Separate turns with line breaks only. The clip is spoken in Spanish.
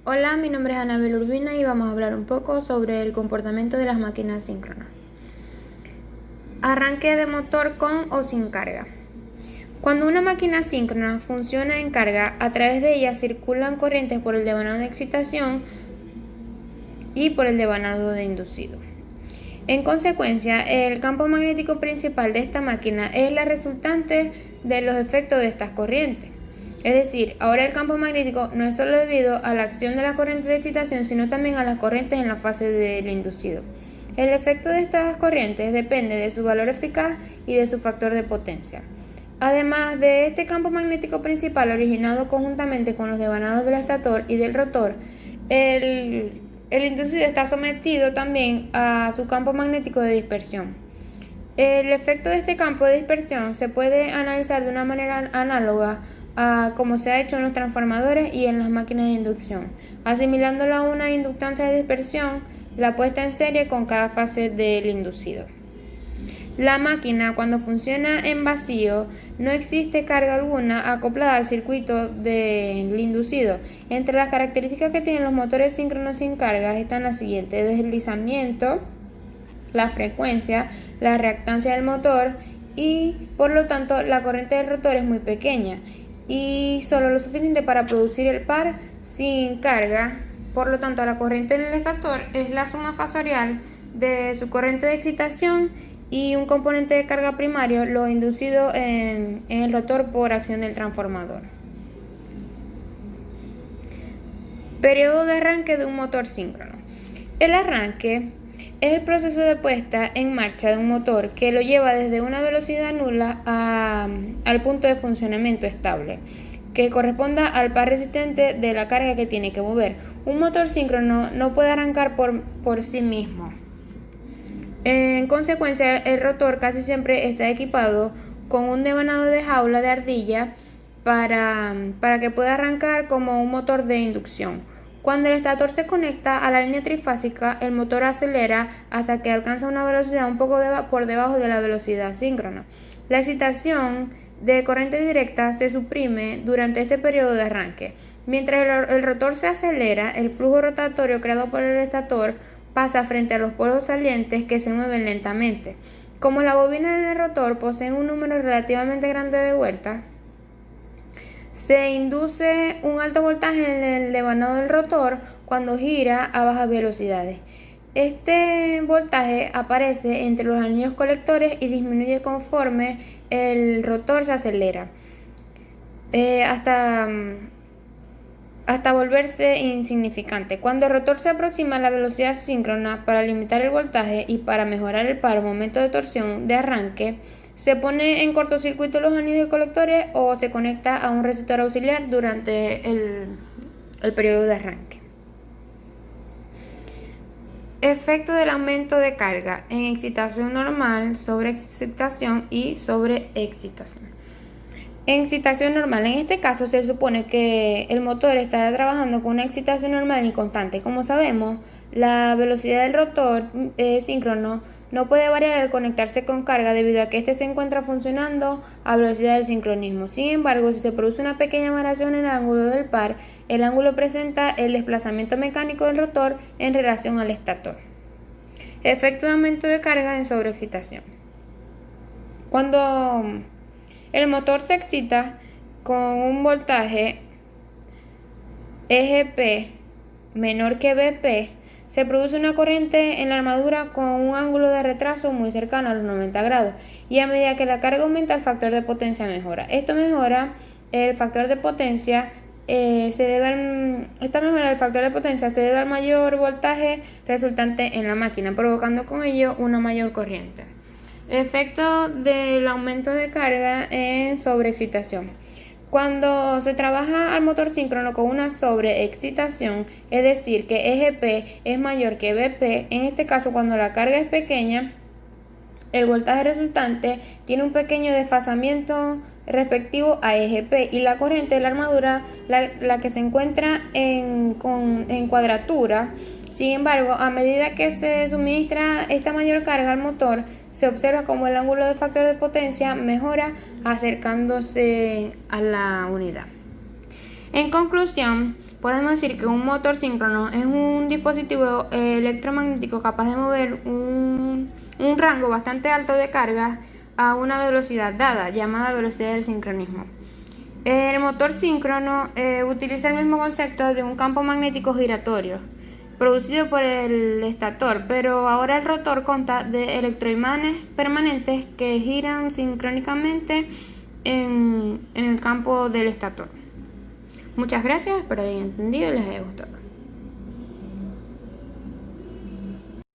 Hola, mi nombre es Anabel Urbina y vamos a hablar un poco sobre el comportamiento de las máquinas síncronas. Arranque de motor con o sin carga. Cuando una máquina síncrona funciona en carga, a través de ella circulan corrientes por el devanado de excitación y por el devanado de inducido. En consecuencia, el campo magnético principal de esta máquina es la resultante de los efectos de estas corrientes. Es decir, ahora el campo magnético no es solo debido a la acción de la corriente de excitación, sino también a las corrientes en la fase del inducido. El efecto de estas corrientes depende de su valor eficaz y de su factor de potencia. Además de este campo magnético principal originado conjuntamente con los devanados del estator y del rotor, el inducido está sometido también a su campo magnético de dispersión. El efecto de este campo de dispersión se puede analizar de una manera análoga a como se ha hecho en los transformadores y en las máquinas de inducción, asimilándolo a una inductancia de dispersión, la puesta en serie con cada fase del inducido. La máquina, cuando funciona en vacío, no existe carga alguna acoplada al circuito del inducido. Entre las características que tienen los motores síncronos sin cargas están las siguientes: deslizamiento, la frecuencia, la reactancia del motor y, por lo tanto, la corriente del rotor es muy pequeña y solo lo suficiente para producir el par sin carga. Por lo tanto, la corriente en el estator es la suma fasorial de su corriente de excitación y un componente de carga primario, lo inducido en el rotor por acción del transformador. Periodo de arranque de un motor síncrono. El arranque es el proceso de puesta en marcha de un motor que lo lleva desde una velocidad nula al punto de funcionamiento estable, que corresponda al par resistente de la carga que tiene que mover. Un motor síncrono no puede arrancar por sí mismo. En consecuencia, el rotor casi siempre está equipado con un devanado de jaula de ardilla para que pueda arrancar como un motor de inducción. Cuando el estator se conecta a la línea trifásica, el motor acelera hasta que alcanza una velocidad un poco por debajo de la velocidad síncrona. La excitación de corriente directa se suprime durante este periodo de arranque. Mientras el rotor se acelera, el flujo rotatorio creado por el estator pasa frente a los polos salientes que se mueven lentamente. Como la bobina y el rotor poseen un número relativamente grande de vueltas, se induce un alto voltaje en el devanado del rotor cuando gira a bajas velocidades. Este voltaje aparece entre los anillos colectores y disminuye conforme el rotor se acelera, hasta volverse insignificante. Cuando el rotor se aproxima a la velocidad síncrona para limitar el voltaje y para mejorar el par o momento de torsión de arranque, se pone en cortocircuito los anillos colectores o se conecta a un resistor auxiliar durante el periodo de arranque. Efecto del aumento de carga en excitación normal, sobreexcitación y sobreexcitación. En excitación normal, en este caso se supone que el motor está trabajando con una excitación normal y constante. Como sabemos, la velocidad del rotor síncrono no puede variar al conectarse con carga debido a que éste se encuentra funcionando a velocidad del sincronismo. Sin embargo, si se produce una pequeña variación en el ángulo del par, el ángulo presenta el desplazamiento mecánico del rotor en relación al estator. Efecto de aumento de carga en sobreexcitación. Cuando el motor se excita con un voltaje EGP menor que BP, se produce una corriente en la armadura con un ángulo de retraso muy cercano a los 90 grados y a medida que la carga aumenta el factor de potencia mejora. Esto mejora el factor de potencia esta mejora del factor de potencia se debe al mayor voltaje resultante en la máquina, provocando con ello una mayor corriente. Efecto del aumento de carga en sobreexcitación. Cuando se trabaja al motor síncrono con una sobreexcitación, es decir, que EGP es mayor que BP, en este caso cuando la carga es pequeña, el voltaje resultante tiene un pequeño desfasamiento respectivo a EGP y la corriente de la armadura, la que se encuentra en cuadratura. Sin embargo, a medida que se suministra esta mayor carga al motor, se observa como el ángulo de factor de potencia mejora acercándose a la unidad. En conclusión, podemos decir que un motor síncrono es un dispositivo electromagnético capaz de mover un rango bastante alto de cargas a una velocidad dada, llamada velocidad del sincronismo. El motor síncrono utiliza el mismo concepto de un campo magnético giratorio, producido por el estator, pero ahora el rotor consta de electroimanes permanentes que giran sincrónicamente en el campo del estator. Muchas gracias, espero hayan entendido y les haya gustado.